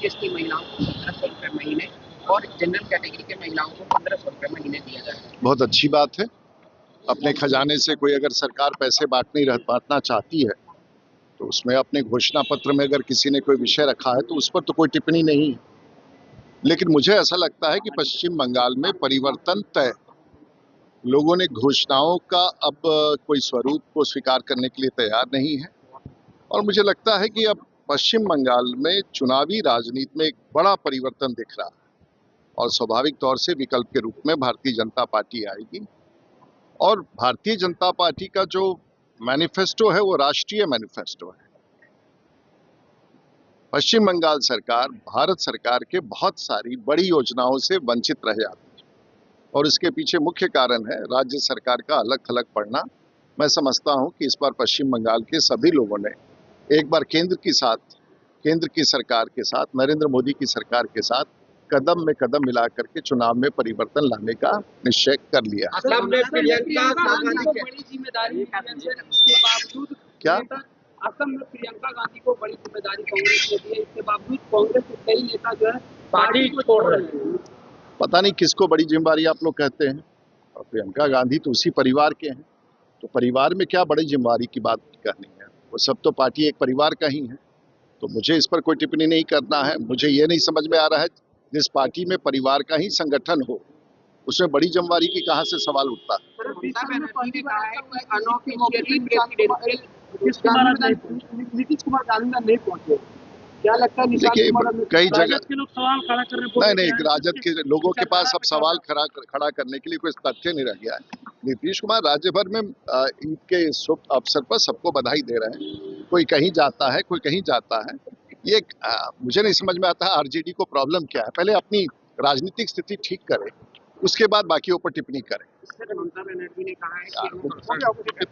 SC महिलाओं को 1500 रुपए महीने और जनरल कैटेगरी के महिलाओं को 1500 रुपए महीने दिया जा रहा है। बहुत अच्छी बात है। अपने खजाने से कोई अगर सरकार पैसे बांटना चाहती है तो उसमें अपने घोषणा पत्र में अगर किसी ने कोई विषय रखा है तो उस पर तो कोई टिप्पणी नहीं है। लेकिन मुझे ऐसा लगता है कि पश्चिम बंगाल में परिवर्तन तय। लोगों ने घोषणाओं का अब कोई स्वरूप को स्वीकार करने के लिए तैयार नहीं है और मुझे लगता है कि अब पश्चिम बंगाल में चुनावी राजनीति में एक बड़ा परिवर्तन दिख रहा है और स्वाभाविक तौर से विकल्प के रूप में भारतीय जनता पार्टी आएगी। और भारतीय जनता पार्टी का जो मैनिफेस्टो है वो राष्ट्रीय मैनिफेस्टो है। पश्चिम बंगाल सरकार भारत सरकार के बहुत सारी बड़ी योजनाओं से वंचित रह जाती है और इसके पीछे मुख्य कारण है राज्य सरकार का अलग थलग पड़ना। मैं समझता हूं कि इस बार पश्चिम बंगाल के सभी लोगों ने एक बार केंद्र की सरकार के साथ, नरेंद्र मोदी की सरकार के साथ कदम में कदम मिला करके चुनाव में परिवर्तन लाने का निश्चय कर लिया। असम में प्रियंका गांधी को बड़ी जिम्मेदारी इसके बावजूद क्या असम में प्रियंका गांधी को बड़ी जिम्मेदारी कांग्रेस ने दी है, इसके बावजूद कांग्रेस के कई नेता जो है पार्टी को छोड़ रहे हैं। पता नहीं किसको बड़ी जिम्मेदारी आप लोग कहते हैं। और प्रियंका गांधी तो उसी परिवार के हैं, तो परिवार में क्या बड़ी जिम्मेदारी की बात करनी है। वो सब तो पार्टी एक परिवार का ही है, तो मुझे इस पर कोई टिप्पणी नहीं करना है। मुझे ये नहीं समझ में आ रहा है जिस पार्टी में परिवार का ही संगठन हो उसमें बड़ी जिम्मेदारी की कहां से सवाल उठता है। नीतीश कुमार गांधी नहीं पहुंचे, क्या लगता है? देखिए कई जगह के लोग सवाल खड़ा कर रहे हैं। नहीं, राजद के लोगों के पास अब सवाल खड़ा करने के लिए कोई तथ्य नहीं रह गया है। नीतीश कुमार राज्य भर में ईद के शुभ अवसर पर सबको बधाई दे रहे हैं। कोई कहीं जाता है, कोई कहीं जाता है। ये मुझे नहीं समझ में आता आरजेडी को प्रॉब्लम क्या है। पहले अपनी राजनीतिक स्थिति ठीक करे, उसके बाद बाकियों पर टिप्पणी करें। ममता बनर्जी ने कहा है कि